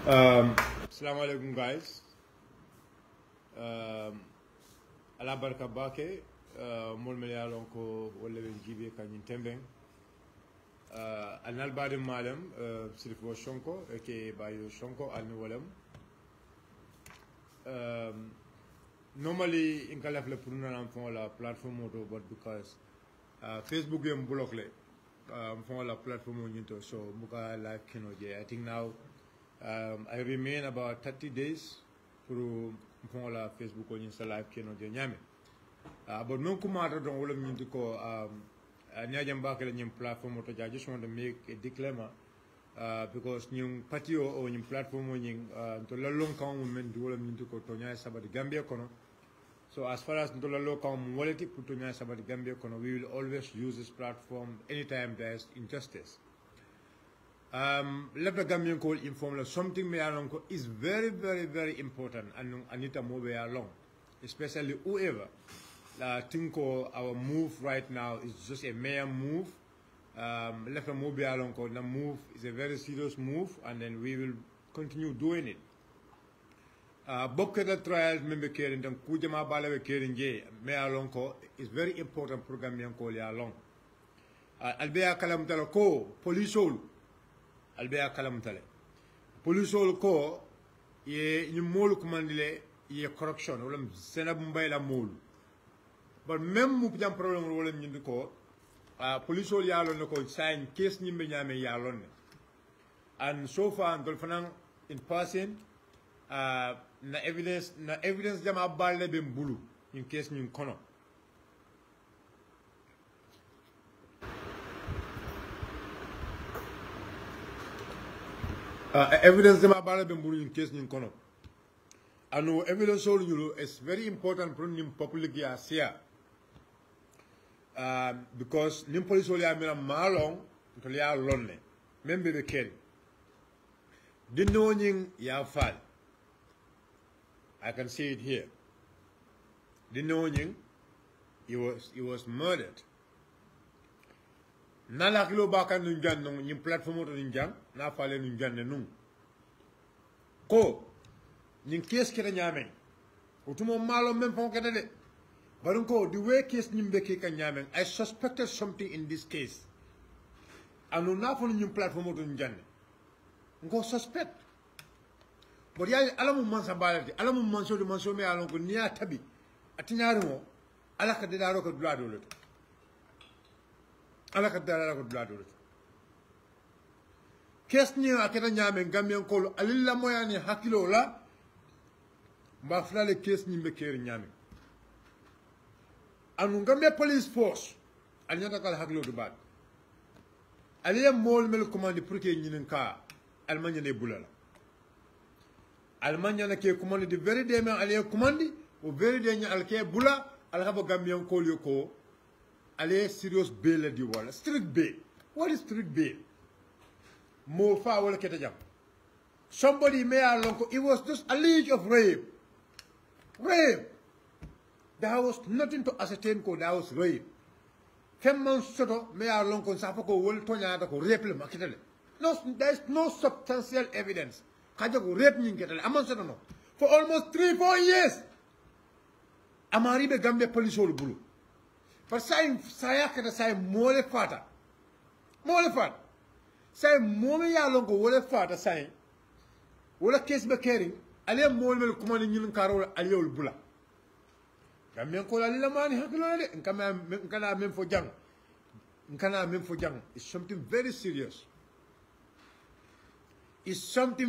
Assalamu alaikum guys. Ala barka bake molme ya lonko wala ben jibe kanyin tembeng anal badim madam sirfo shonko ke bayo shonko alni walam normally in kalaf le puruna am fon la platform auto but because Facebook yem block le fon la platform nyinto so muka live kino je I think now I remain about 30 days pour la Facebook on insta live keno de nyame but non kumata don wala min ko nyajam ba kala nyim platform to I just want to make a disclaimer because nyum patio o nyim platform on to la long kan men do wala min ko to nyaa sabati Gambia kono so as far as to la long kan waleti pour to nyaa sabati Gambia kono we will always use this platform anytime there is injustice. Let the Gambian call inform something me along is very, very, very important and Anita move along, especially whoever. Think our move right now is just a mere move. Let the move along. The move is a very serious move, and then we will continue doing it. Bokeda trials member caring and Kujama Balawe caring me along is very important for Gambian call along. Albea Kalamtala ko police all. Albea kalamtale police ko ye ni molu commandile ye corruption wala senab mbay la molu but même mu jam problème wala ñindi ko police ya lon ko sign case ñimbe ñame ya lon and so far ndol fanan in passing na evidence jama balle be mbulu in case ñin kono evidence de ma bala be mburu in case nin kono anu evidence all you is very important for nim public ya sia because nim police all ya mira malong to ya lonne membe be ken dinno nyin ya fall I can see it here dinno nyin he was murdered nala kilo baka nun janno nyim platform to nun jang na fale nun janne nun ko nyin case kete nyame utumo malo men fon kete de barun ko the way case nyimbe ke kan nyame I suspected something in this case anu na fon nyim platform to nun janne ngo suspect but ya alamu mansa balati alamu manso me alon ko niya tabi atinyaaru mo alaka de daro ko dulado lo ala ka dara ko blado kes ni akata nyame Gambian ko alilla moyani hakilo la mba flale kes ni mbeker nyame anu Gambia police force anyata kala hakilo do bad aliya mol mel commande pour que ñinen ka almanya ne bulala almanya na ke commande de very de men aliya commande o very de nya alke bula alhaba Gambian ko ko ale serious bail di wala strict bail. What is strict bail? Mo fa wala keta jam. Somebody may along it was just alleged of rape. Rape. There was nothing to ascertain ko that was rape. Femman soto may along ko sa ko wol tonya da ko rape le makitale. No, there is no substantial evidence. Kaja ko rape nyin ketale amon soto no. For almost 3-4 years. Amari be Gambia police ol bulu. But saya kata saya mole fata saya mole ya longo wole fata saya wala case be kering ale mole mel kuma ni ñun karo ale yol bula Gambian ko la la mani hakilo de nkana même fo jang it's something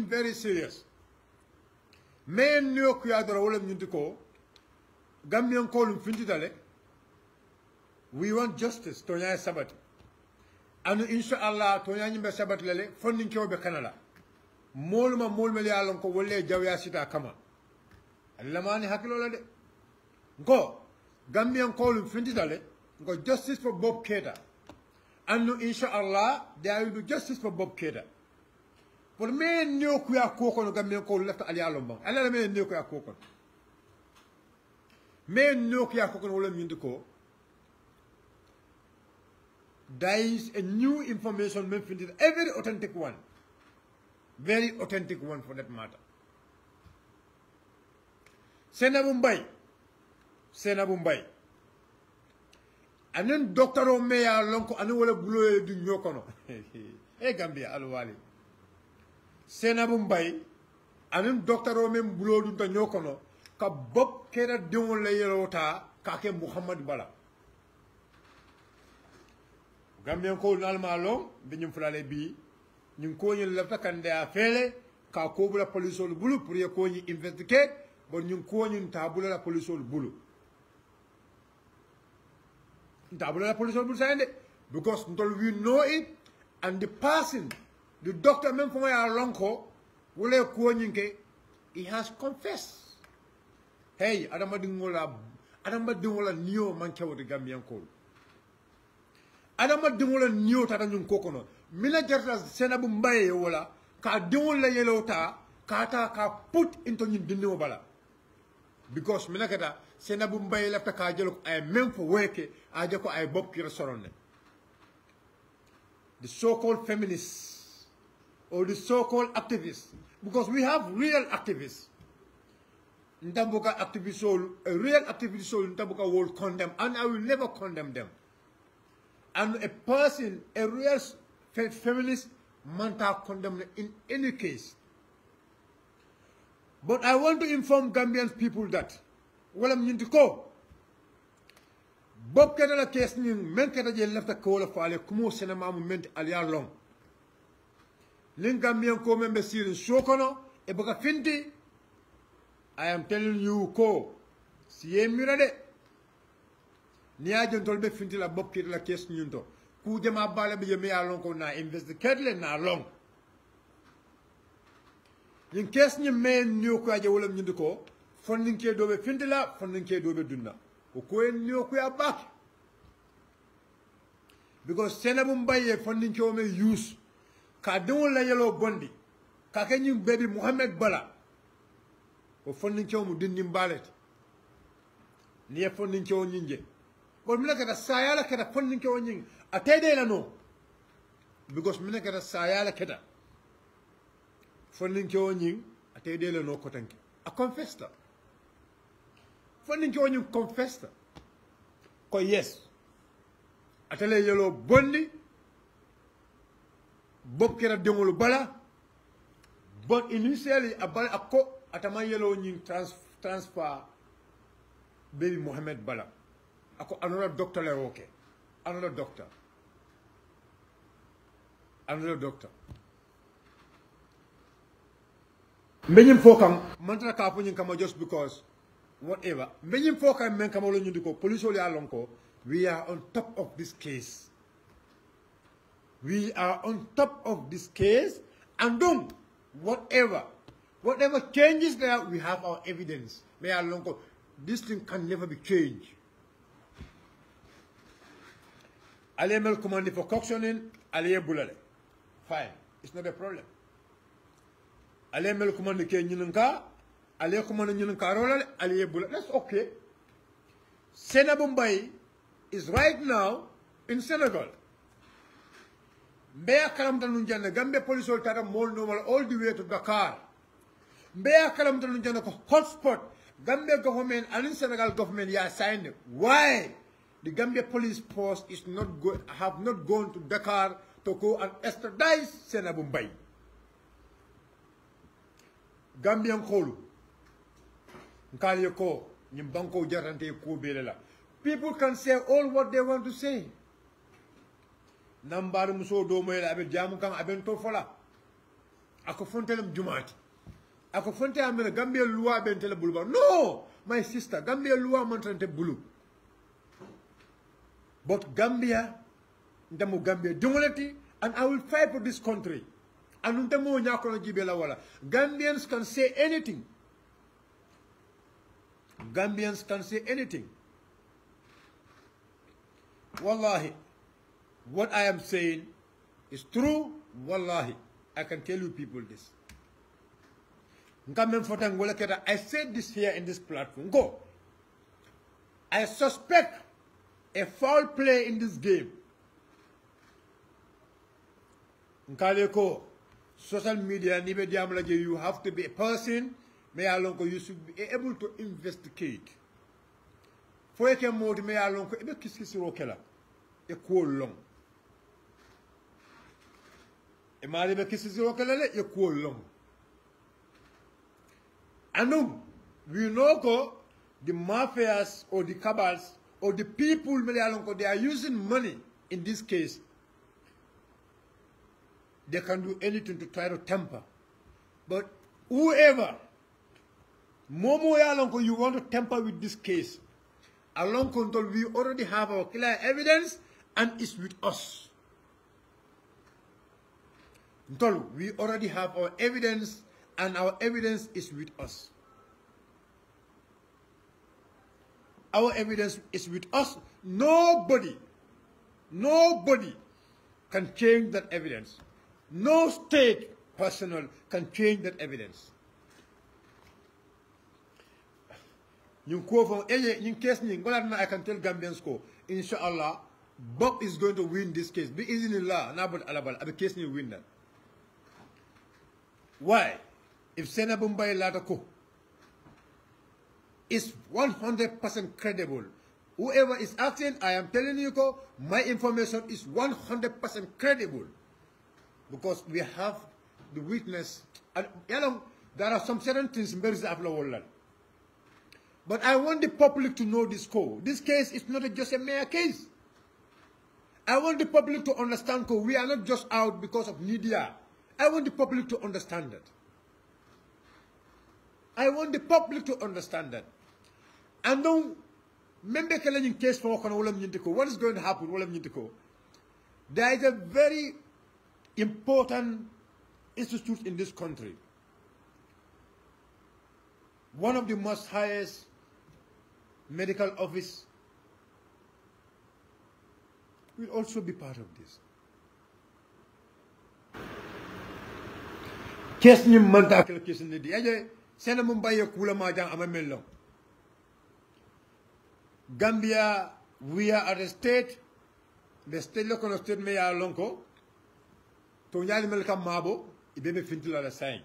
very serious men no ku ya dara wala ñun ko Gambian ko lu finti dale we want justice Tonya Sabati. And inshallah Tonya Nimbe Sabati lele funding kyo be Canada. Molma molmeli alon ko wolle jawya sita kama. Allamani hakilo lele. Go Gambian call finti dale go justice for Bob Keita. And inshallah there will be justice for Bob Keita. For me no kuya koko no Gambian call left ali alomba. Ala me no kuya koko. Me no kuya koko wala mindiko. There is a new information, every authentic one. Very authentic one for that matter. Senabu Mbaye. Anen doctor o meya lonko anu wala bulo du nyokono. E Gambia alwali. Senabu Mbaye anen doctor o mem bulo du nyokono ka bob kera diwon la yelota ka ke Muhammad Bala. Gambia ko nalma long biñum fulale bi ñu ko ñu lafta kande a fele ka ko bula police ol bulu pour ye ko ñu investigate bon ñu ko ñu tabula la police ol bulu tabula la police ol bulu sayende because until we know it and the person the doctor même fo ya lonko wala ko ñu ke he has confessed hey adama dingola niyo man kewde Gambian ko adama dingola niyo tata ñun kokono mina jarta Senabu Mbaye wala ka dingola yelota ka put into ñun dinno bala because mina kata Senabu Mbaye lafta ka jelo ay même fo weke a jako ay bob ki restaurant the so-called feminists or the so-called activists because we have real activists ntambuka activist soul a real activist soul ntambuka will condemn and I will never condemn them. And a person, a real feminist, manta condemn in any case. But I want to inform Gambian people that, well, I'm going to go. Bob kata la case ni men kata je left a call of ale kumo senama moment alia long. Ling Gambian ko membe sirin shokono e baka finti. I am telling you ko siye mirade. Ni ajon tolbe finti la bob kita la case nyunto. Ku jama bala bi yeme alon ko na investigate le na long. Yin case ni men nyo ko aje wolam nyundo ko fondin ke dobe finti la fondin ke dobe dunna. Back because Senabu Mbaye funding ke ome use ka don la yellow bondi ka kenyin baby Muhammad Bala o funding ke mu dinni balet ni e funding ke nyinje ko mi la sayala kata funding ke nyin atede la no because mi la kata sayala kata funding ke nyin atede la no ko tanke a confess that funding you confessed. Ko yes. Atele yelo bondi. Bob kera dengolo bala. But initially abala ako atama yelo nying transfer baby Mohammed Bala. Ako another doctor le okay. Another doctor. Mbenyim fokam mantra ka punyin kama just because whatever. Many folk and men come along you go police only alonko. We are on top of this case. We are on top of this case and don't whatever changes there we have our evidence. May alonko. This thing can never be changed. Alemel command for cautioning, Alie Bulale. Fine. It's not a problem. Alemel command ke nyinunka. That's okay. Senabu Mbaye is right now in Senegal. Mbeya kalamta nunjana Gambia police all tata more normal all the way to Dakar. Mbeya kalamta nunjana ko hotspot. Gambia government and Senegal government ya signed. Why the Gambia police force is have not gone to Dakar to go and extradite Senabu Mbaye. Gambian Kolu. People can say all what they want to say. Nambar muso do moy la abe jamu kan aben to fola. Ako fontelem jumati. Ako fonte amena Gambia loi ben tele bulba. No, my sister, Gambia loi mantrante bulu. But Gambia, ndamu Gambia jumolati, and I will fight for this country. And ntamo nyakolo jibela wala. Gambians can say anything. Gambians can say anything. Wallahi, what I am saying is true. Wallahi, I can tell you people this. I said this here in this platform. Go. I suspect a foul play in this game. social media, you have to be a person, you should be able to investigate. For a mode, a cool long. A mariba kisses a cool long. And we know the mafias or the cabals or the people, they are using money in this case. They can do anything to try to tamper. But whoever, Momo you want to tamper with this case, along control, we already have our clear evidence and it's with us. We already have our evidence and our evidence is with us. Our evidence is with us. Nobody can change that evidence. No state personnel can change that evidence. I can tell Gambians, inshallah, Bob is going to win this case. Be easy in law, Nabal Alabal, the case will win that. Why? If Senator Mumbai Latako is 100% credible, whoever is asking, I am telling you, my information is 100% credible. Because we have the witness, and there are some certain things in the but I want the public to know this code. This case is not just a mere case. I want the public to understand we are not just out because of media. I want the public to understand that. I want the public to understand that. And don't remember case for what is going to happen? There is a very important institute in this country. One of the most highest medical office will also be part of this. Case ni manta kel case ni di aje sena mumbaye kula ma jang amamelo. Gambia, we are at a state, the state local state me ya lonko to nyali melka mabo ibebe fintila la sain.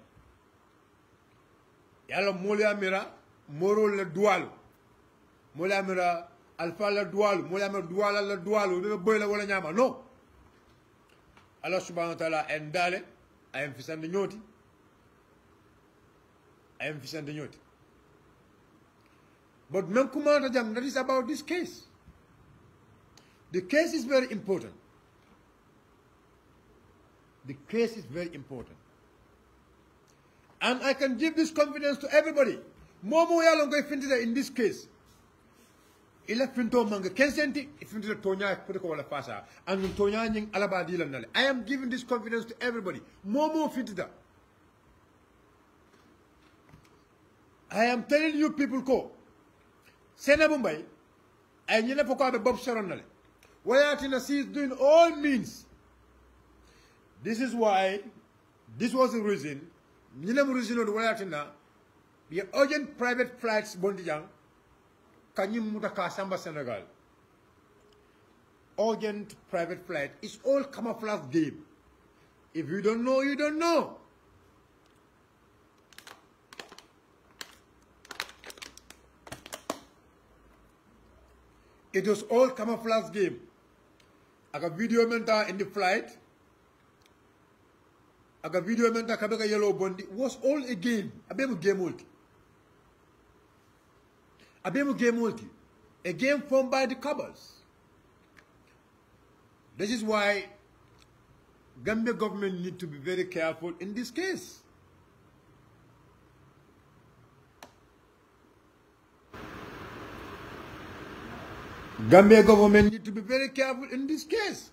Yalla molia mira moro la dual molia mira alfa la dual molia mira dual la dual ne boy la wala nyama no. Allah subhanahu wa ta'ala endale I am fisande nyoti. I am fisande nyoti. But Nankumata Jam, that is about this case. The case is very important. The case is very important. And I can give this confidence to everybody. Momo yalongo ifintida in this case. Ila finto manga kensenti ifintida tonya kutiko wala fasa. And tonya nying alabadi lanale. I am giving this confidence to everybody. Momo fintida. I am telling you people ko. Sena Mumbai, and you never call the Bob Sharonale. Wayatina is doing all means. This is why, this was the reason, Nilam reason of Wayatina, the urgent private flights Bondijang, Kanyum Mutaka Samba Senegal. Urgent private flight is all camouflage game. If you don't know, you don't know. It was all camouflage game. I got video menta in the flight. I got video menta kabeka yellow bondi. It was all a game. Abemu game multi. Abemu game multi. A game formed by the cabals. This is why Gambia government need to be very careful in this case. Gambia government need to be very careful in this case.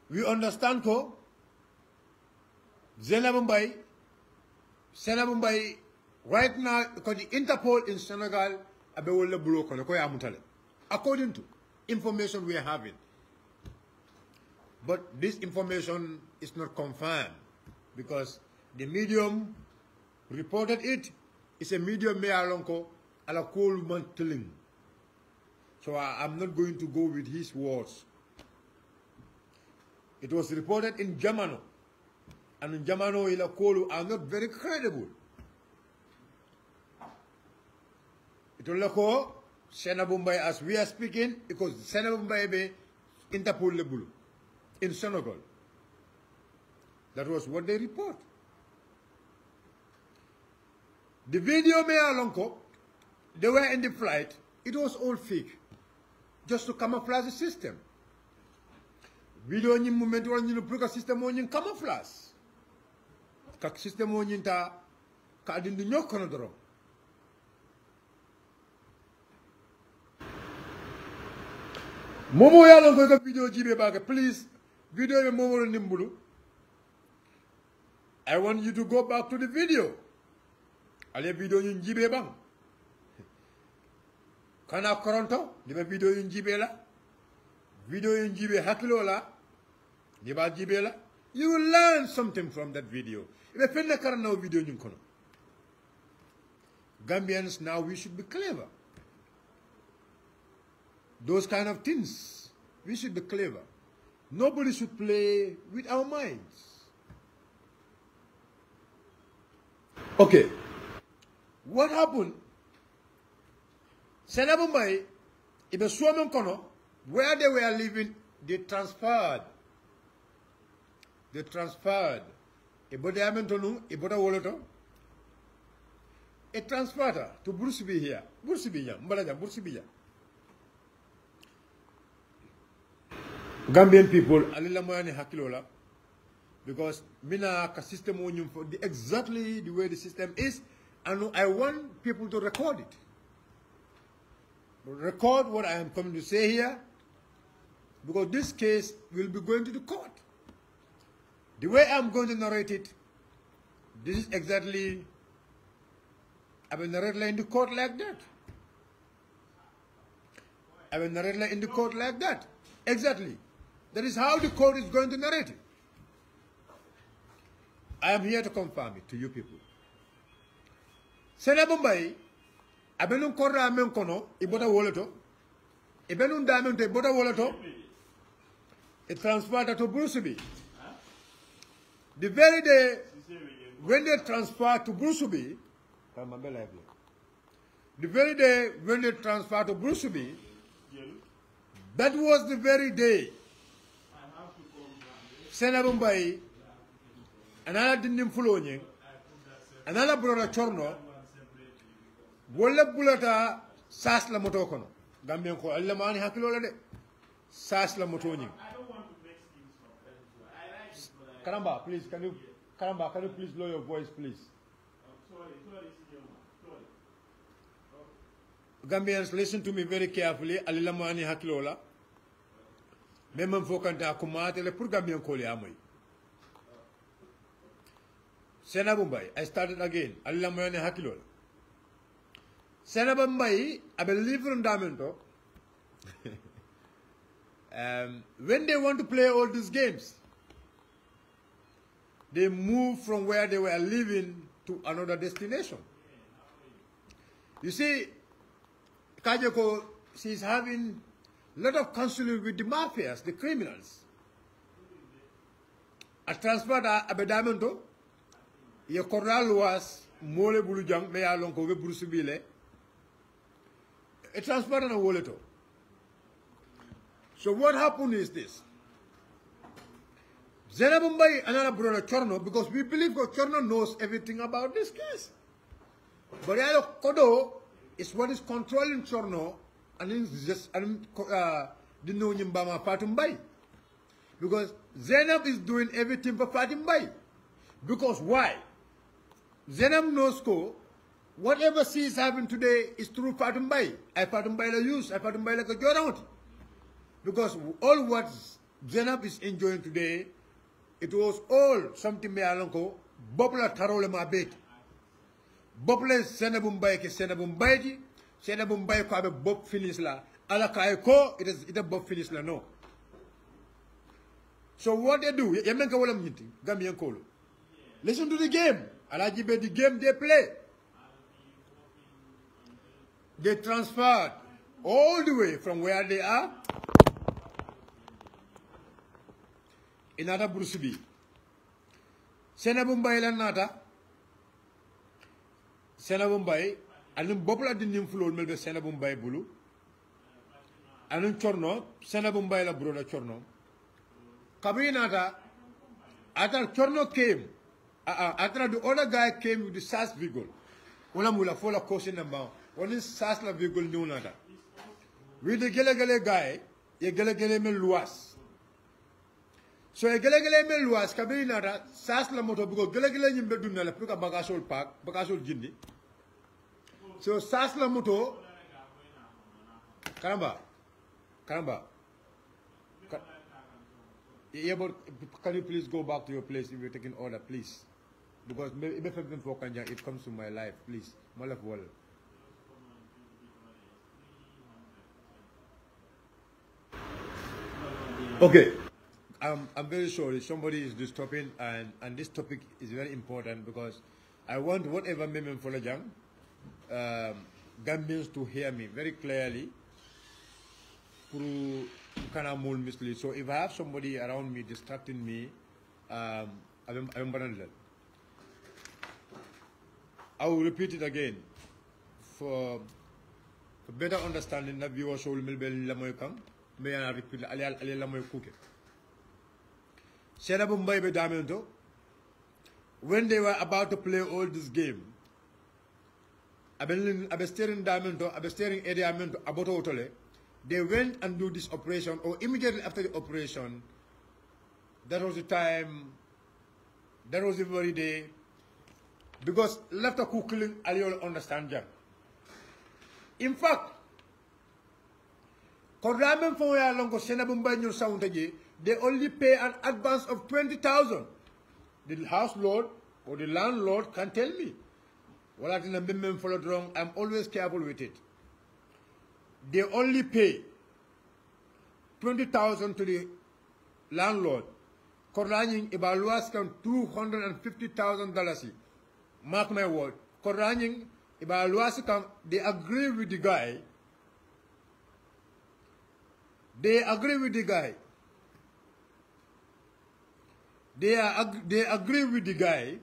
We understand ko Senabumbai right now because the Interpol in Senegal abewole block ko ya mutale according to information we are having. But this information is not confirmed because the medium reported it. It's a medium me alonko ala call man telling. So I'm not going to go with his words. It was reported in Jamano. And in Jamano, ila kolu are not very credible. It will ko Senabumbai as we are speaking, because Senabumbai be Interpol Lebulu in Senegal. That was what they report. The video me alonko, they were in the flight, it was all fake. Just to camouflage the system. Video ni moment wala ñu pour que système mo ñu camouflage. Kak système mo ñu ta ka dindi ñokono doro. Momo yalla ko ka video jibe ba please video be momo nimbulu. I want you to go back to the video. Ale video ñu jibe bang. Kana koronto diba video ñu jibe la. Video ñu jibe hakilo la. Diba jibe la. You will learn something from that video. Ibe fenne karana video ñu kono. Gambians, now we should be clever. Those kind of things, we should be clever. Nobody should play with our minds. Okay. What happened? Senabumbai, ibe suamen kono, where they were living, they transferred. They transferred. Ibode amentonu, iboda woloto. It transferred to Bursibi here. Bursibi ya, mbalaja, Bursibi ya. Gambian people, alila moyani hakilola, because mina ka system wonyum for exactly the way the system is, and I want people to record it. Record what I am coming to say here, because this case will be going to the court. The way I'm going to narrate it, this is exactly, I will narrate in the court like that. I will narrate in the court like that. Exactly. That is how the court is going to narrate it. I am here to confirm it to you people. Senabumbai, abenun korra men kono, ibota woloto. Ibenun damen te ibota woloto. It transferred to Brusubi. The very day when they transferred to Brusubi, the very day when they transferred to Brusubi, that was the very day Senabumbai, another dindim fulonye, another brother Chorno, Wola Bulata, Sas la Motokono, Gambian ko, Alamani Hakilola de Sas la Motoni. Karamba, please, can you please lower your voice, please? Gambians, listen to me very carefully. Alilamani Hakilola. Memang fokanta kumate le pour Gambian ko le amoy. Senabumbai, I started again. Alilamani Hakilola. Senabumbai, I believe from Damento. When they want to play all these games, they move from where they were living to another destination. You see, Kajako, she's having a lot of counseling with the mafias, the criminals. A transfer da abedamento, ye corral was mole bulujang, me alonko we brusubile. A transfer na woleto. So what happened is this. Zenabumbai, another brother Chorno, because we believe that Chorno knows everything about this case. But Kodo is what is controlling Chorno, and it's just the no Nimbama Fatumbai. Because Zenab is doing everything for Fatumbai. Because why? Zenab knows whatever she is having today is through Fatumbai. I Fatumbai la use, I Fatumbai like a Jordan. Because all what Zenab is enjoying today, it was all something me alonko bopla tarole ma bet bople Senabumbai ke Senabumbai ko abe bop finish la ala kay ko it is a bop finish la no. So what they do yemen ka wala minti Gambian ko listen to the game ala jibe the game they play, they transferred all the way from where they are inata Bruce Senabu Mbaye la nata Senabu Mbaye anum bopla dinim fulol melbe Senabu Mbaye bulu anum chorno Senabu Mbaye la broda chorno kabri nata ata chorno came after the other guy came with the SAS vehicle wala mula fola kosi namba woni SAS la vehicle new nata with the gele guy ye gele mel luas so e gele mel luas kabiri nata SAS la moto bugo gele nyimbe dunna la pour ka bagasol pak bagasol jindi so SAS la moto karamba yeah, but can you please go back to your place if you're taking order, please? Because it comes to my life, please. My life well. Okay. I'm very sorry. Somebody is disturbing, and this topic is very important because I want whatever Memem Folajang Gambians to hear me very clearly. So if I have somebody around me distracting me, I will repeat it again for better understanding. Na viewers will may I repeat when they were about to play all this game, they went and do this operation, or immediately after the operation, that was the time, that was the very day, because left a cooking, I'll understand them. In fact, they only pay an advance of 20,000. The house lord or the landlord can tell me. Well, I didn't follow wrong. I'm always careful with it. They only pay 20,000 to the landlord. Koranying evaluas kan $250,000. Mark my word. Koranying evaluas kan they agree with the guy. They agree with the guy. They agree with the guy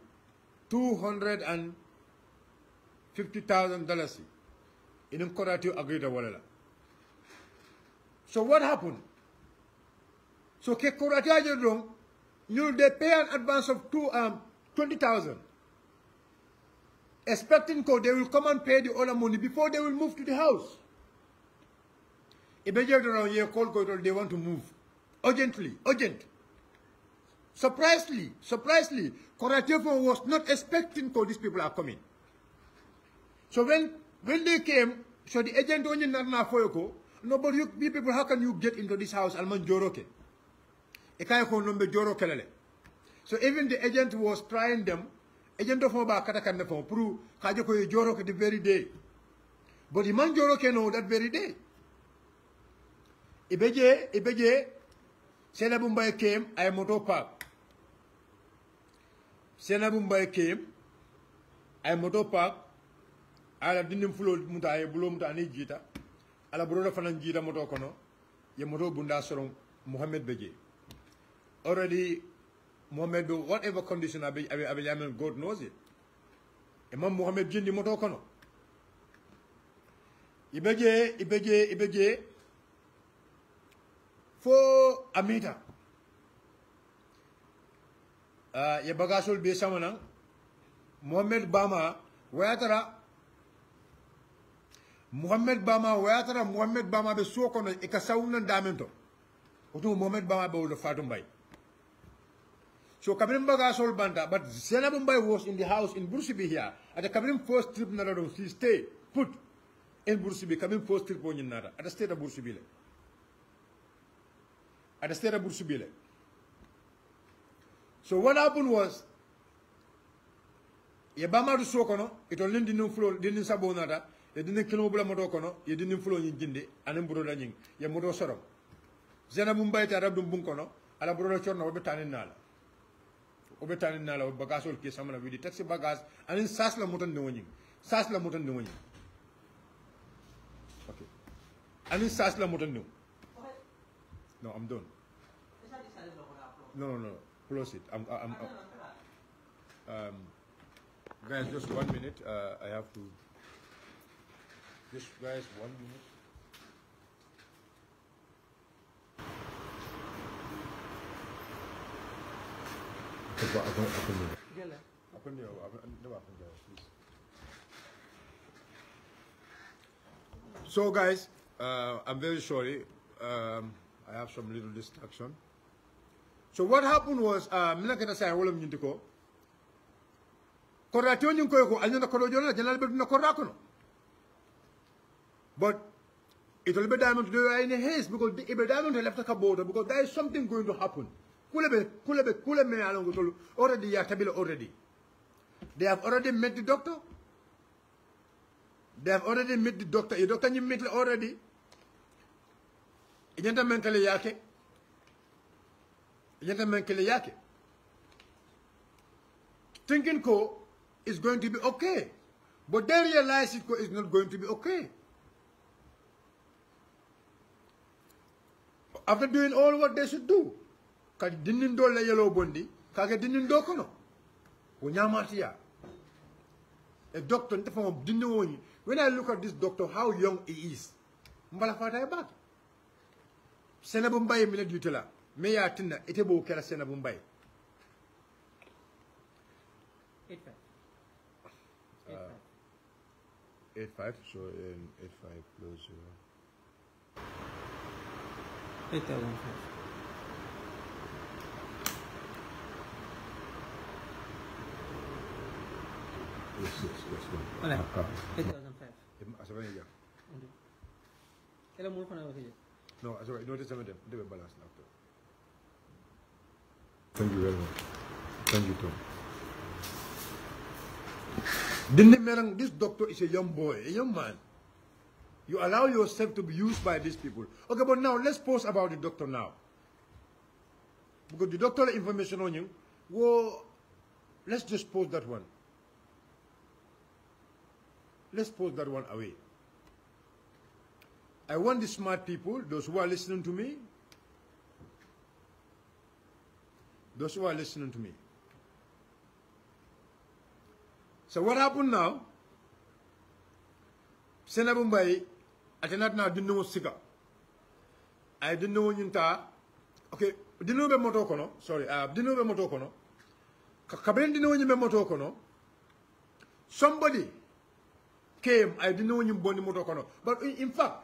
$250,000. In Koratu agreed to Walala. So what happened? So Koratu they pay an advance of 20,000. Expecting they will come and pay the other money before they will move to the house. If they want to move urgently, urgent. Surprisingly, Koratu was not expecting these people are coming. So when they came, so the agent only not for nobody you people, how can you get into this house? Alman Joroke. So even the agent was trying them. Agent of Moba Katakan for Pru Kajoko Joroke the very day. But the man Joroke know that very day. Ibeje, Senabumbai came, I motor park. Senabumbai came, I motor park. Ala didn't flow mutai bloom to any jita. Ala brother fanan jita motokono. Ye moto bunda sorong Muhammad Beji. Already Muhammad, whatever condition God knows it. Imam Muhammad Jindi motokono. Ibeje for Amita. Ye bagasol be samana. Muhammad Bama, where Muhammad Bama be so kono e ka sawna damento oto Muhammad Bama be wolo Fatou Mbaye so kabrim baga sol banda but Senabu Mbaye was in the house in Bursibi here at the kabrim first trip na do she stay put in Bursibi kabrim first trip woni nada at the state of Bursibi le so what happened was ye Bama do so kono ito lindi no flow dinin sabo nada ye dinin kilo bula moto kono ye dinin fulo nyi jinde anem broda nying ye moto sorom Senabu Mbaye ta rabdum bun kono ala broda chorno be tanin nala bagasol ki samana wi di taxi bagage anin sas la moton no nying okay anin sas la moton no I'm done No. Close it. Guys, just 1 minute. I have to. Just guys, 1 minute. So guys, I'm very sorry. I have some little distraction. So what happened was, but it will be diamond to do in a haste because if the diamond left a kabota because there is something going to happen. Already. They have already met the doctor. They have already met the doctor. The doctor you met already. Thinking ko is going to be okay. But they realize it is not going to be okay. After doing all what they should do, kadi dinin do la yellow bondi, kage dinin do kono. Unyamatia. A doctor, when I look at this doctor, how young he is, mbala fata back. Senabumbai minute yutela. Me ya tina itebo kera senabumbai. 85, so 85 plus 0. 8,005. Yes. 8,005. No, I noticed some of them. They were balanced after. Thank you very much. Thank you, Tom. This doctor is a young boy, a young man. You allow yourself to be used by these people. Okay, but now let's pause about the doctor now. Because the doctor information on you, well, let's just pause that one. Let's pause that one away. I want the smart people, those who are listening to me, So what happened now? Senabumbai, I cannot now didn't know Sika. I didn't know Yunta. Okay, didn't know Motokono. Sorry, didn't know Motokono. Kaben didn't know Motokono. Somebody came, I didn't know you Boni Motokono. But in fact,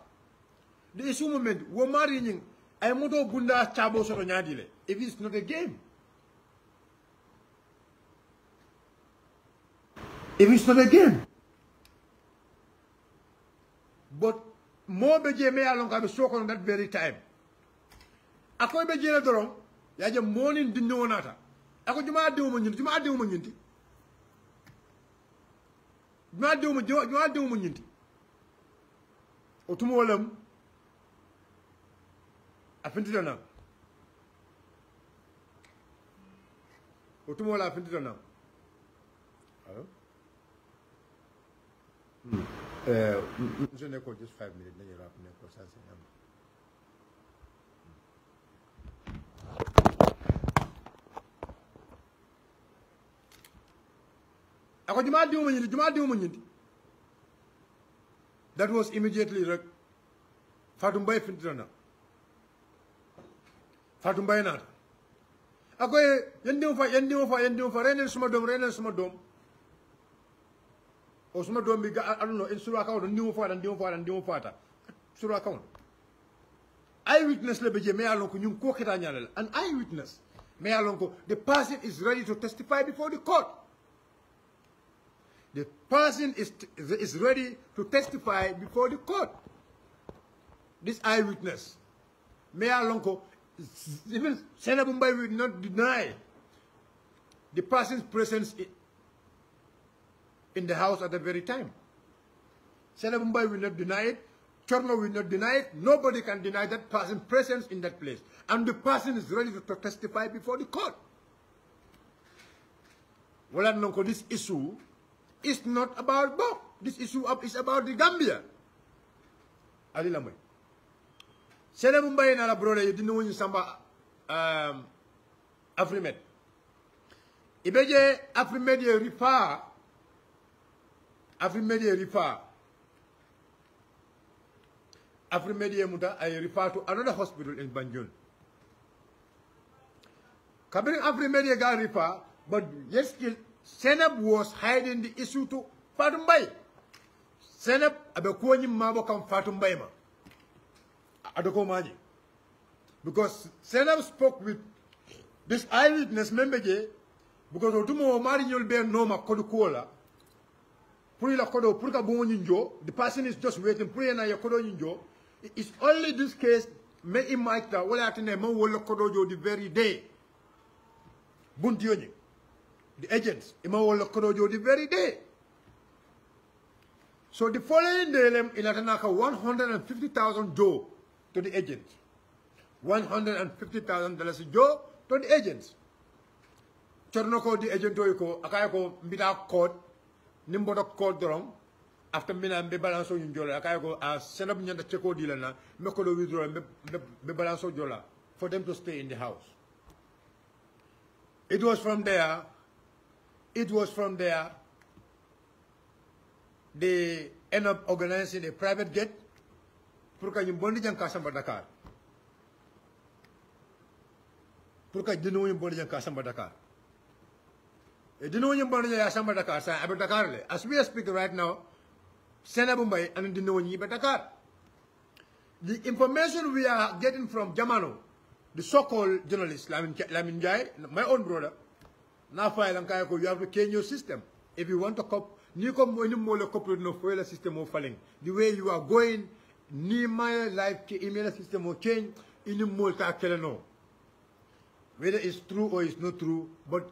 the issue moment, we're marrying. I moto Bunda Chabo Soronyadile. If it's not a game. If it's not a game. But more beje me along ka be so on that very time. Ako beje na dorong, ya je morning di no nata. Ako juma de mo nyinti, juma de mo nyinti. Juma de mo nyinti. O tumo wolam afinti dona. O tumo wala afinti dona. Hello? Je n'ai que just 5 minutes. That was immediately Fatumbai Fintrana. Fatumbai Nat. Akoy yendum fa renen sumadom. O suma do mi I don't know in sura account ndimu fata sura account eyewitness le beje me alon ko ñun ko kita ñalal an eyewitness me alon ko the person is ready to testify before the court. The person is ready to testify before the court. This eyewitness me alon ko even Senabumbai will not deny the person's presence in the house at the very time. Senabumbai will not deny it. Chorno will not deny it. Nobody can deny that person's presence in that place. And the person is ready to testify before the court. Well, this issue is not about Bob. This issue is about the Gambia. Ali Lamay. Senabumbai na la brother, you didn't know samba AfriMed. Ibeje AfriMedia refer. AfriMedia refer. AfriMedia muta I refer to another hospital in Banjul. Kabiri AfriMedia ga refer, but yes, Senab was hiding the issue to Fatumbai. Senab abekwani mabo kam Fatumbai ma. Adoko maji. Because Senab spoke with this eyewitness member because otumo mari nyol be no ma kodu kola. Puri la kodo purka bongo nyinjo. The person is just waiting. Puri na ya kodo nyinjo. It's only this case me imaita wala atene man wala kodo jo the very day. Buntioni. The agents ima wala kodo jo the very day. So the following day in Atanaka 150,000 Joe to the agents. $150,000 Joe to the agents. Chornoko the agent ko akayako mbita code nimbodo code dorong after mina be balance on jola akayako a send up nyanda cheko dilana me ko do withdraw be balance on jola for them to stay in the house. It was from there they end up organizing a private jet pour que ñu bondi jang Kasamba Dakar. Pour que dino ñu bondi jang Kasamba Dakar. As we are speaking right now, Senabumbai and Dinoñi Dakar. The information we are getting from Jamano, the so-called journalist, Lamin Jai, my own brother, now you have to change your system. If you want to cop, you come when you more corporate no fuel system of falling. The way you are going, ni my life email system will change in the multi no. Whether it's true or it's not true, but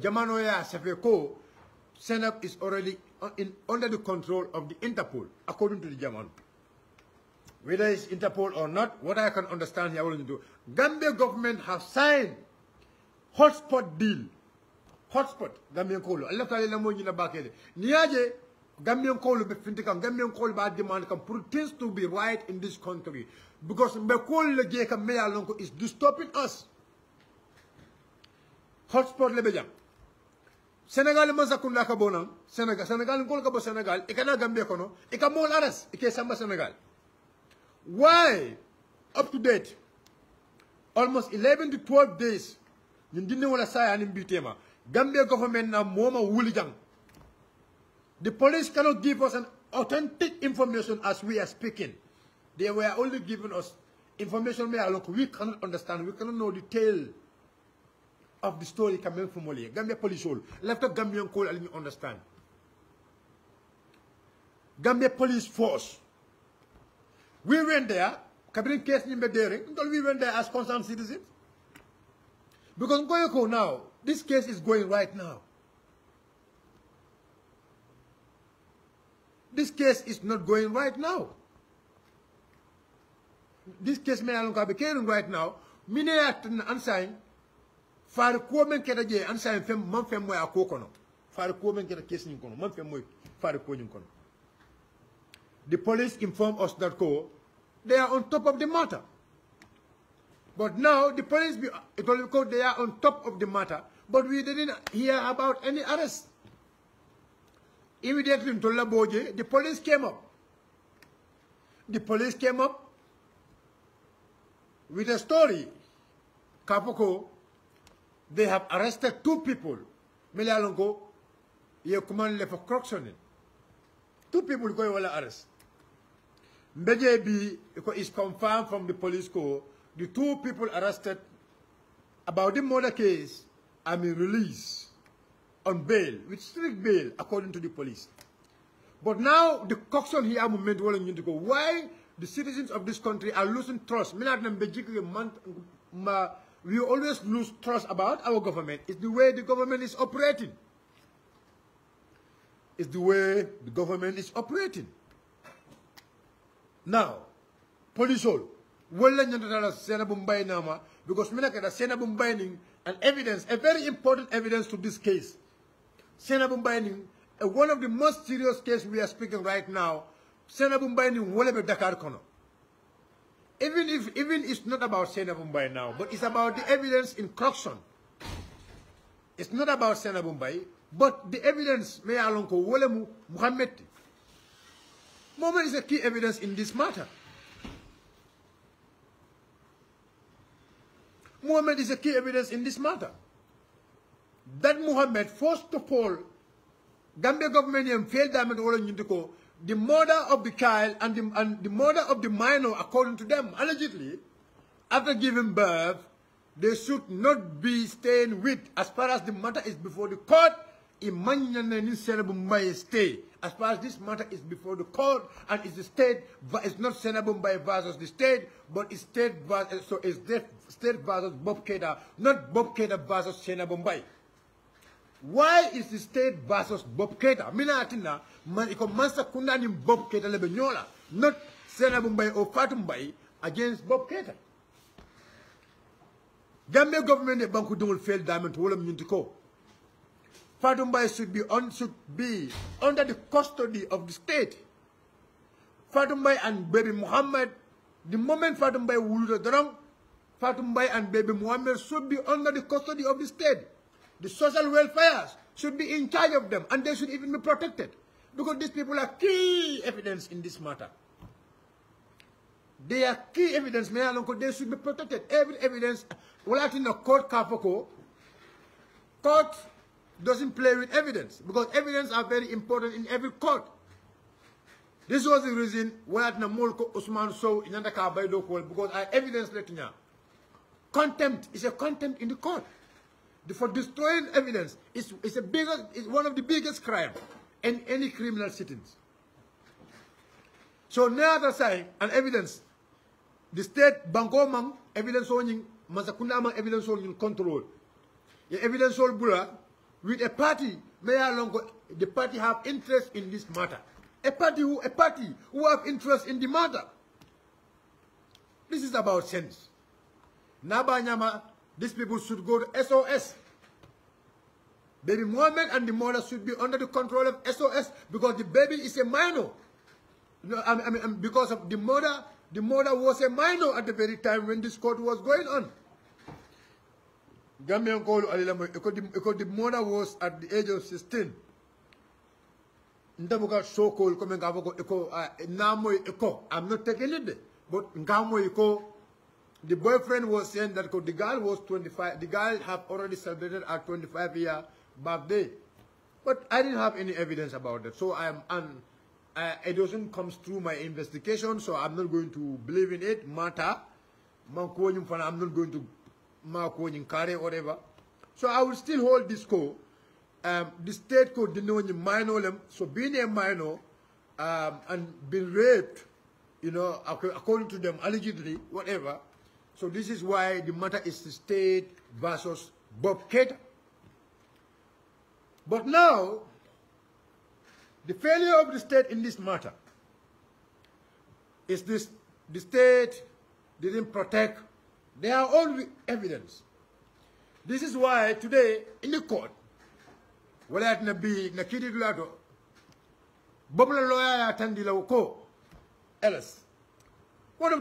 Jamanoya Safeko, Senap is already under the control of the Interpol, according to the Jaman. Whether it's Interpol or not, what I can understand here, I will do. Gambia government have signed hotspot deal. Hotspot, Gambian Kolo. Allah Kali Lamo Nina Bakele. Niaje, Gambian Kolo be Fintikam, Gambian Kolo by demand can put things to be right in this country. Because Mbekol Legeka Mea Lonko is disturbing us. Hotspot lebejam. Senegal mazakunda ka bonam. Senegal ngol ka bo Senegal. Ikana Gambia kono. Ika mol aras. Ike samba Senegal. Why? Up to date. Almost 11 to 12 days. Nyindine wala saya anim bitema. Gambia government na moma wulijang. The police cannot give us an authentic information as we are speaking. They were only giving us information we cannot understand. We cannot know detail of the story coming from Moli. Gambia police all. Left of Gambian call, let me understand. Gambia police force. We went there, Kabrin case number daring, until we went there as concerned citizens. Because Goyoko now, this case is going right now. This case is not going right now. This case may not be carrying right now. Mine at an unsigned. Far komen keda je ansa fem man fem moy akokono far komen keda case ni kono man fem moy far ko ni kono. The police inform us that they are on top of the matter. But now the police it will because they are on top of the matter, but we didn't hear about any arrest. Immediately in Tolaboje, the police came up. The police came up with a story. Kapoko, they have arrested 2 people. Milalongo, ye command left for corruption. 2 people go wala arrest. Mbejebi is confirmed from the police corps. The 2 people arrested about the murder case are being released on bail, with strict bail, according to the police. But now the corruption here movement why the citizens of this country are losing trust. We always lose trust about our government. It's the way the government is operating. It's the way the government is operating. Now, police all. Because an evidence, a very important evidence to this case. One of the most serious cases we are speaking right now, Senabumbaini Wolebe Dakar Kono. even it's not about Senator Mumbai now, but it's about the evidence in corruption. It's not about Senator Mumbai, but the evidence may alonko wolemu Muhammad. Moment is a key evidence in this matter. Muhammad is a key evidence in this matter. That Muhammad, first of all, Gambia government failed them the murder of the child and the murder of the minor, according to them, allegedly, after giving birth, they should not be staying with, as far as the matter is before the court, stay. As far as this matter is before the court, and it's the state, it's not Senator Mumbai versus the state, but it's state versus, so it's state versus Bob Keita, not Bob Keita versus Senator Mumbai. Why is the state versus Bob Keita? Mina atina man iko mansa kunda ni Bob Keita lebe nyola, not Senator Mumbai or Fatou Mbai against Bob Keita. Gambia government banku dungul failed diamond wolam nyintiko. Fatou Mbai should be under the custody of the state. Fatou Mbai and baby Muhammad, the moment Fatou Mbai wuluta drang, Fatou Mbai and baby Muhammad should be under the custody of the state. The social welfare should be in charge of them, and they should even be protected. Because these people are key evidence in this matter. They are key evidence, they should be protected. Every evidence, well, in the court, court doesn't play with evidence, because evidence are very important in every court. This was the reason why at Namolko Usman so in because I evidence letting contempt is a contempt in the court. For destroying evidence is one of the biggest crimes in any criminal sittings. So now the side and evidence, the state bankomang evidence owning masakundama evidence owning control. The evidence all bula with a party the party have interest in this matter. A party who have interest in the matter. This is about sense. Nabanyama, these people should go to SOS. Baby Muhammad and the mother should be under the control of SOS because the baby is a minor. Because of the mother was a minor at the very time when this court was going on. Gambian call because the mother was at the age of 16. Ndabuka so called coming I'm not taking it, but the boyfriend was saying that the girl was 25. The girl have already celebrated her 25-year birthday, but I didn't have any evidence about that. So it doesn't come through my investigation. So I'm not going to believe in it. Matter, I'm not going to carry whatever. So I will still hold this code. The state code denotes minor. So being a minor and being raped, according to them, allegedly, whatever. So this is why the matter is the state versus Bob Keita. But now, the failure of the state in this matter is the state didn't protect their own evidence. This is why today in the court, one of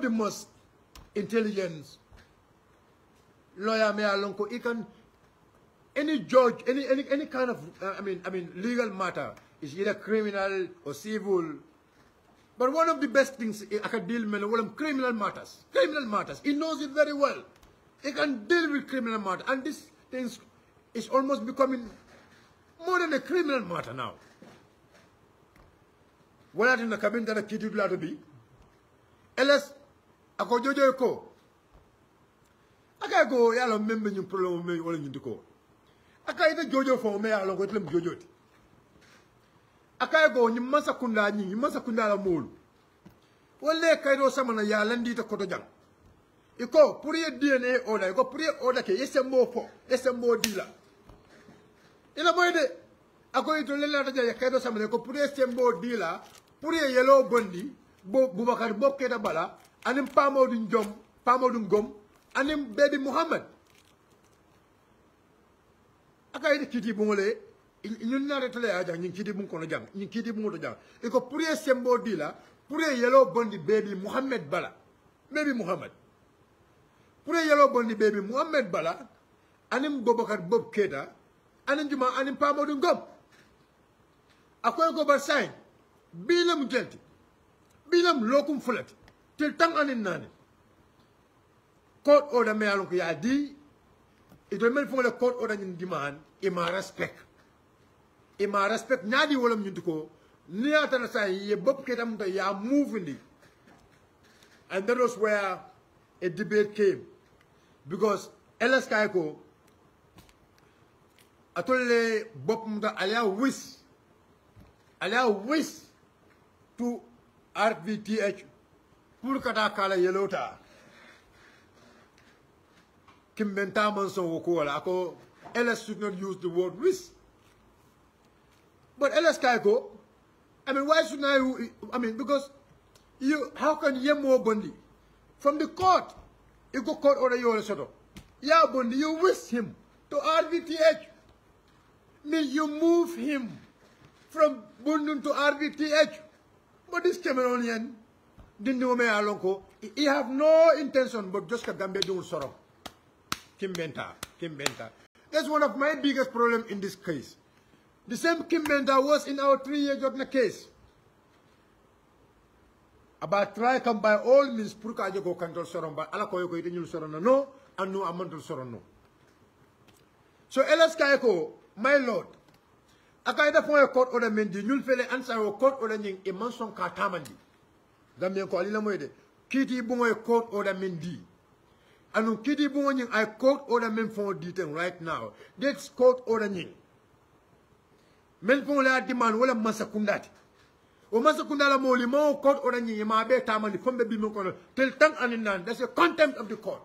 the most intelligent lawyer, he can any judge, any kind of legal matter is either criminal or civil. But one of the best things I can deal with criminal matters. Criminal matters. He knows it very well. He can deal with criminal matter, and this thing is almost becoming more than a criminal matter now. What in the cabin that a kid would like to be? Elas, I go Jojo ko. I can go yellow member you prolong me all in the co. I can't even Jojo for me along with them Jojo. I can't go in Masakunda, you Masakunda mole. Well, there Kaido Samana Yalandi to Kotojang. You go, put your DNA order, you go put your order, yes, and more for, yes, and more dealer. In a way, according to Lella Kaido Samana, you go put your same more dealer, put your yellow bundy, Bubakar Bob Ketabala, and then Pamodun Gum, and then Baby Muhammad. I can't kitty bungole. You know that you kitty bunkonajang, you kitty motojang. You go put your same more dealer, put your yellow bundy baby Muhammad Bala. maybe Muhammad. Pure yellow bondi baby Muhammad Bala, anim Bobakar Bob Keita, anim Juma, anim Pamadun Gum. Akwa go bar sign, bilam gelti, bilam lokum fulat, till tang anin nani. Court order me along ya di, it will make for the court order in demand, ima respect. Ima respect nadi wolam yuntuko, near Tanasai, ye Bob Ketam the ya moving. And that was where a debate came. Because Elas Kaiko, atole Bob Muta alia wish to RVTH Purkata Kala Yelota. Kimbenta Manson Wokola, ako Elas should not use the word wish. But Elas Kaiko, I mean, why should I mean, because how can you more Bondi? From the court, you go court order you also. Yeah, Bondi, you wish him to RVTH. You move him from Bundun to RVTH. But this Cameroonian didn't know me alonko. He have no intention but just Gambia doing sorrow. Kimbenta. That's one of my biggest problems in this case. The same Kimbenta was in our 3-year job case. About try come by all means purka go control soron but ala ko ite nyul soron no and no amantul soron no. So Elas Kaiko, my lord, akaida fo court order mendi nyul fele answer court order nying e manson ka tamandi. Gambien ko alila moyde kiti bungo court order mendi. Anu kiti bungo nying I court order men for detail right now. That's court order nying. Men fo la demand wala masakundati. O masakundala moli mo court order nying ma be tamandi fombe bi mo kono tel tang aninan. That's a contempt of the court.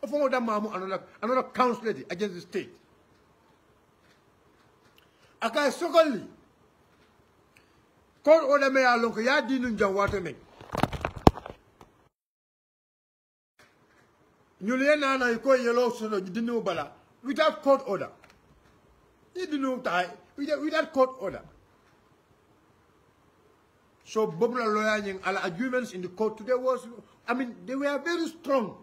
Of all that mamu another counsel against the state. Akai sokoli court order me along ya dinu njawata me. Nyule na ko yellow so dinu bala without court order. You didn't tie without court order. So Bobla lawyer and arguments in the court today was, I mean, they were very strong.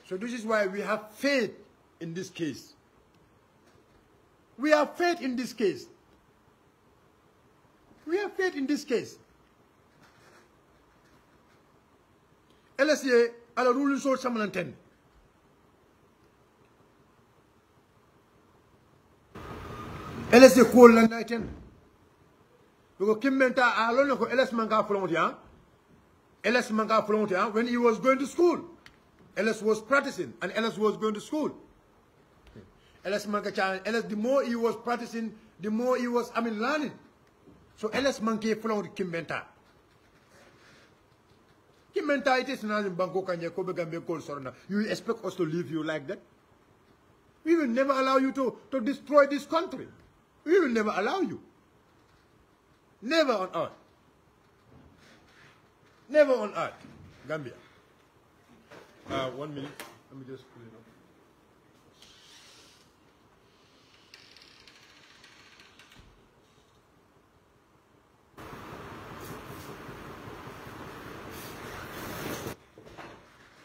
So this is why we have faith in this case. We have faith in this case. We have faith in this case. LSA, ala ruling source samananten. LSA call la nighten. Because Kimbenta alone ko LS manga volunteer. LS manga volunteer when he was going to school. LS was practicing and LS was going to school. LS manga chan LS the more he was practicing, the more he was learning. So LS manga volunteer Kimbenta. Kimbenta it is not in Bangkok and Yakobe Gambia call sorna. You expect us to leave you like that? We will never allow you to destroy this country. We will never allow you. Never on earth. Never on earth. Gambia. 1 minute. Let me just put it up.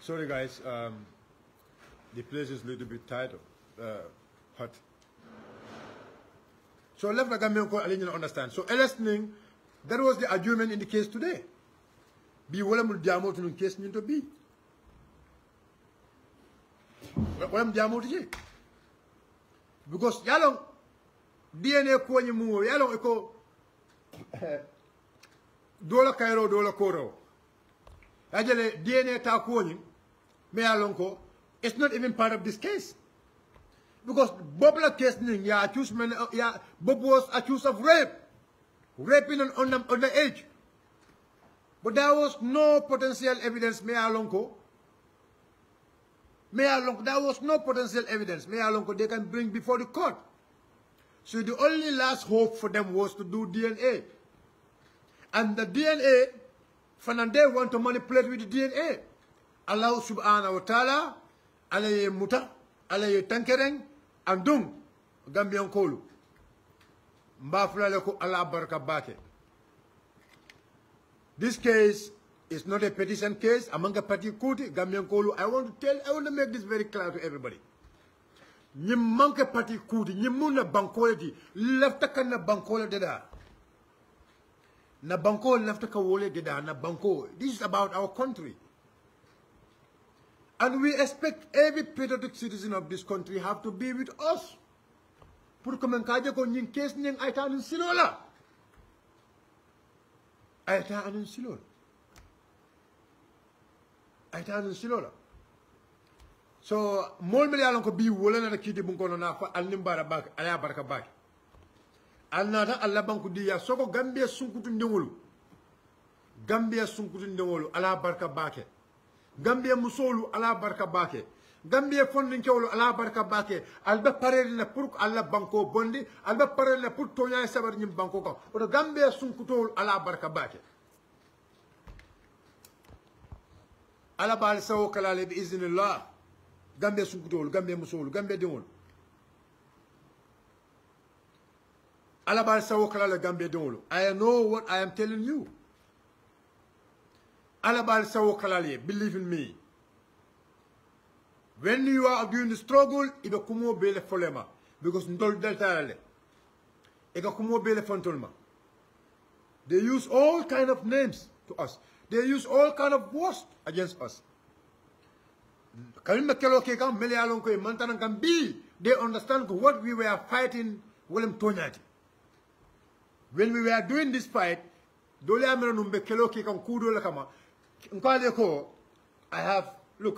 Sorry guys, the place is a little bit tight, hot. So left the Gambian court, I didn't understand. So listening, that was the argument in the case today. Be willing to diamo to case need to be. What am diamo to because yalong DNA ko ni mu yalong eko dola kairo dola koro. Ajale DNA ta ko ni me yalong ko it's not even part of this case. Because Bob's case, Bob was accused of rape. Raping an underage. But there was no potential evidence, there was no potential evidence, they can bring before the court. So the only last hope for them was to do DNA. And the DNA, Fernandez want to manipulate with the DNA. Allah subhanahu wa ta'ala, alaye muta, alaye tankereng, andung Gambian kolu. Mbafula leko Allah baraka bake. This case It's not a petition case. Among a party kuti, Gambian Kolu. I want to make this very clear to everybody. Manke party kuti, muna bankoleti, leftaka na bankole deda. Na banko leftaka wole deda, na banko. This is about our country. And we expect every patriotic citizen of this country have to be with us. Pour komen kaje ko nyin case nyen aita anun silola. Aita anun silola. Aita anun silola. So, mol mele alon ko bi wala na kiti bunko na fa alnimbara bak ala baraka bak. Alnata alla banku diya soko Gambia sunkutu ndewolu. Gambia sunkutu ndewolu ala baraka bake. Gambia musolu ala baraka bake. Gambia fondin kewolu ala baraka bake. Alba parel na pour alla banko bondi, alba parel na pour tonya sabar nyim banko ko. Oto Gambia sunkutu ala baraka bake. Ala bal sawo kala bi iznillah. Gambia sunkutu, Gambia musolu, Gambia dingol. Ala bal sawo kala Gambia dingol. I know what I am telling you. Alabal sawo kalale, believe in me. When you are doing the struggle, ibe kumo bele folema. Because ndol delta ega kumo bele fontolma. They use all kind of names to us. They use all kind of words against us. They understand what we were fighting. When we were doing this fight, I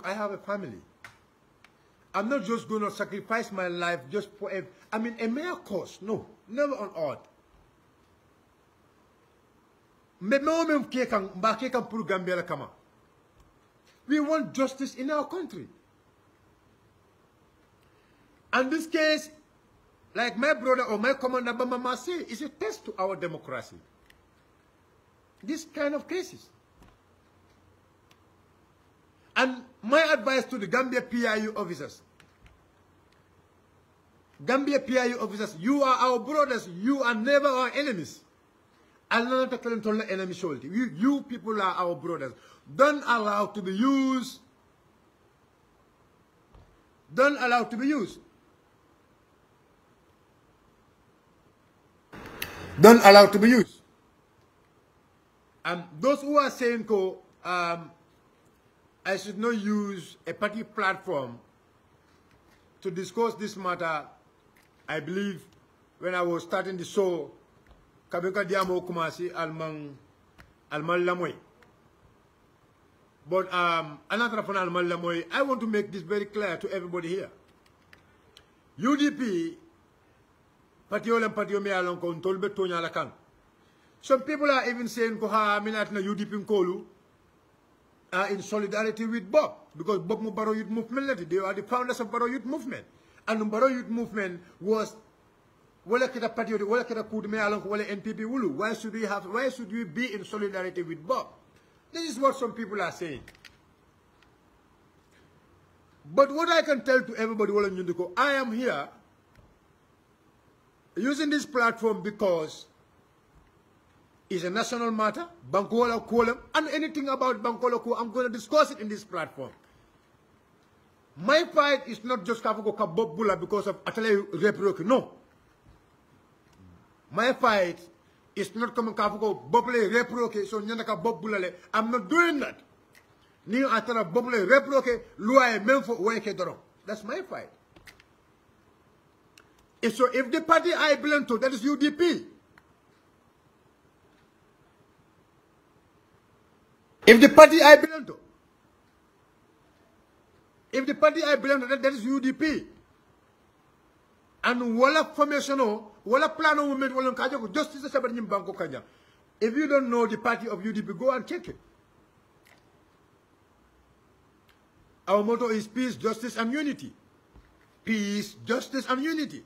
have a family. I'm not just going to sacrifice my life just for a mere cause. No, never on earth. We want justice in our country. And this case, like my brother or my commander Bama say, is a test to our democracy. This kind of cases. And my advice to the Gambia PIU officers. Gambia PIU officers, you are our brothers. You are never our enemies. You people are our brothers. Don't allow to be used. Don't allow to be used. Don't allow to be used. Those who are saying, I should not use a party platform to discuss this matter, I believe when I was starting the show, Kabeka Diamo Kumasi Alman Lamoy. But another from Alman Lamoy, I want to make this very clear to everybody here. UDP, some people are even saying UDP Nkolu are in solidarity with Bob, because Bob Mubaro Youth Movement, they are the founders of Baro Youth Movement. And the Baro Youth Movement was NPP. Why should we be in solidarity with Bob? This is what some people are saying. But what I can tell to everybody, I am here using this platform because it's a national matter, Bankola Kolem, and anything about Bankola Kolem, I'm going to discuss it in this platform. My fight is not just Kafuko Kabobula because of Atale Reproke, no. My fight is not coming Kafuko Bobule Reproke, so Nyanaka Bobulale. I'm not doing that. Ni Atala Bobule Reproke, Lua Memfo Weke Doro. That's my fight. So if the party I belong to, that is UDP. If the party I belong to, that is UDP. And wala formation wala plan movement wala kaja justice sabar nyim banko kanya. If you don't know the party of UDP, go and check it. Our motto is peace, justice, and unity. Peace, justice, and unity.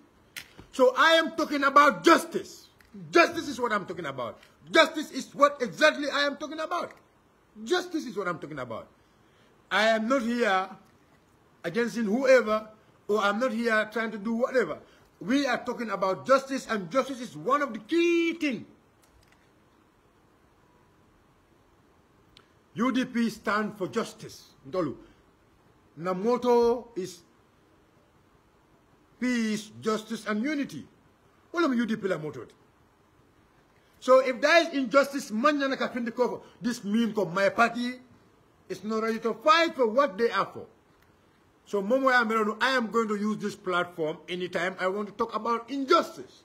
So I am talking about justice. Justice is what I'm talking about. Justice is what exactly I am talking about. Justice is what I'm talking about. I am not here against whoever, or I'm not here trying to do whatever. We are talking about justice, and justice is one of the key things. UDP stand for justice. Ndolu. Na motto is peace, justice, and unity. All of UDP la motto. So if there is injustice, this means my party is not ready to fight for what they are for. So Momo Amerano, I am going to use this platform anytime I want to talk about injustice.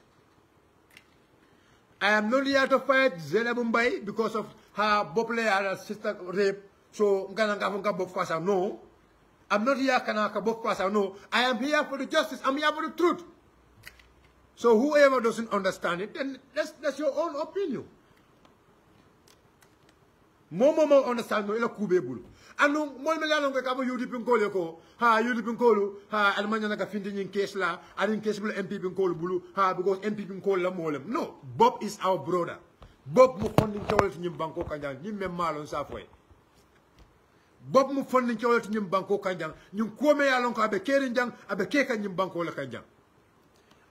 I am not here to fight Zena Mumbai because of her popular sister rape. So no. I'm not here no. I am here for the justice. I'm here for the truth. So whoever doesn't understand it, then that's your own opinion. Momo understand no ila kube bulu. Anu mo me la ngo ka bo UDP ngolo ko ha UDP ngolo ha almanya na ka findi nyin case la adin case bulu MP ngolo bulu ha because MP ngolo la molem. No, Bob is our brother. Bob mu fonding tawol nyim banko kanjang nyim me malon sa foy. Bob mu fonding tawol nyim banko kanjang nyum ko me yalon ko abe kerin jang abe keka nyim banko la kanjang.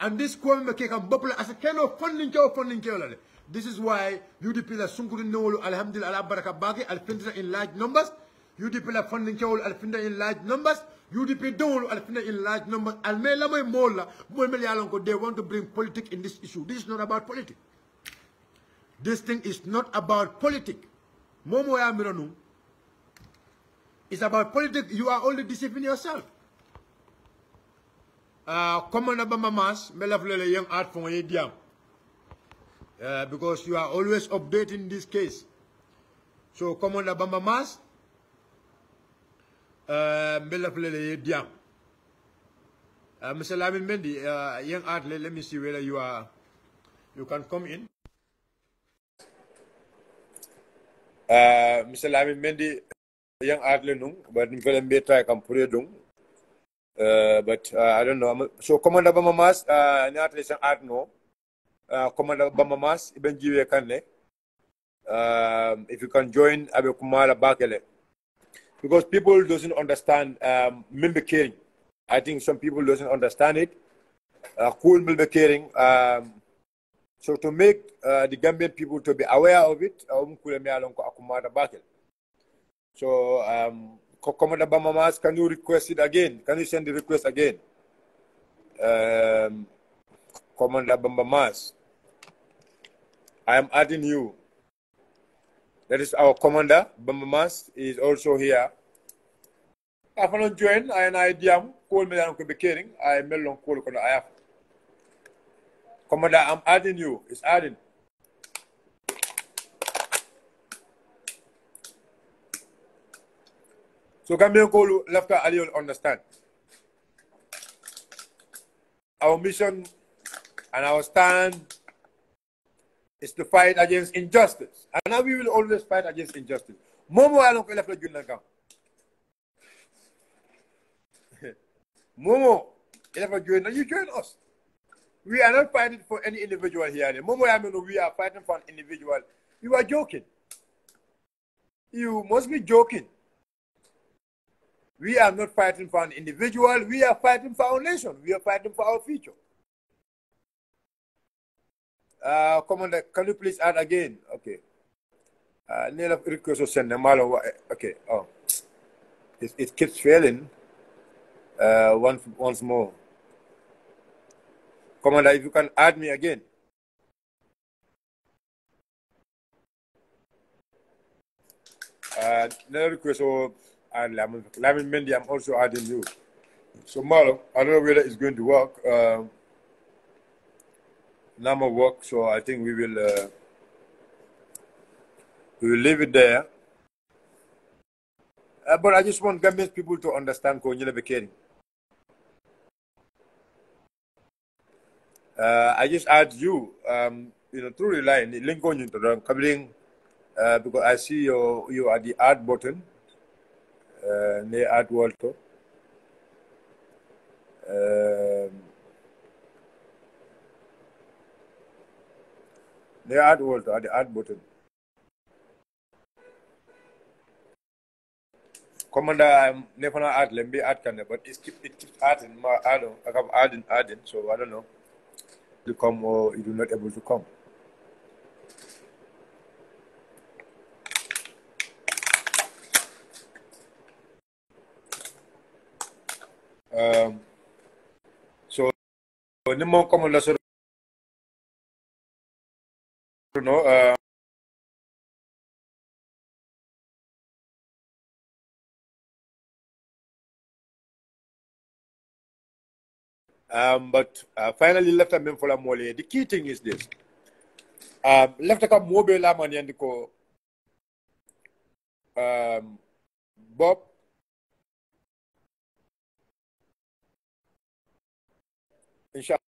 And this kwame me keka Bob la as a kind of fonding tawol. This is why UDP la sunkuru newolu alhamdulillah baraka bagi alfinda in large numbers. UDP la funding kewolu alfinda in large numbers. UDP dewolu alfinda in large numbers. Alme la moy mola moy mel yalon ko they want to bring politics in this issue. This is not about politics. This thing is not about politics. Momo ya mironu. It's about politics. You are only deceiving yourself. Commander Bamamas melaflele young art from diam. Because you are always updating this case. So, Commander Bambamas, Mr. Lamin Mendy, young art, let me see whether you can come in. Mr. Lamin Mendy, young art, but I'm going to try to put but I don't know. So, Commander Bambamas, not listen art no. Commander Bamamas, Ibenjiwe Kane. If you can join Abe Kumala Bakele. Because people doesn't understand member caring. I think some people doesn't understand it. Cool member caring. So to make the Gambian people to be aware of it, so Commander Bamamas, can you request it again? Can you send the request again? Commander Bambamas, I am adding you. That is our commander. Bambamas is also here. I want to join. I am Diam. Call me and be caring. I am Melon call. I have. Commander, I'm adding you. It's adding. So Gambian call left Ali will understand. Our mission and our stand is to fight against injustice. And now we will always fight against injustice. Momo alon ko lafla junna kam. Momo, you join us. We are not fighting for any individual here. Momo, we are fighting for an individual. You are joking. You must be joking. We are not fighting for an individual. We are fighting for our nation. We are fighting for our future. Commander, can you please add again? Okay. Okay. Oh, it keeps failing. Once more. Commander, if you can add me again. Another request. Lamin Mendy, I'm also adding you. So Marlo, I don't know whether it's going to work. Number work, so I think we will leave it there. But I just want Gambian people to understand Konyele Bekering. I just add you, through the line, link on you to the covering, because I see you at the add button, near add Walter. They add Walter at the add button. Commander, I'm never add Lembe add can, but it keeps adding. I have adding, so I don't know. You come or you're not able to come. so ni mo como la so no but finally left a for la mole. The key thing is this. Left a mobile la man yandiko Bob inshallah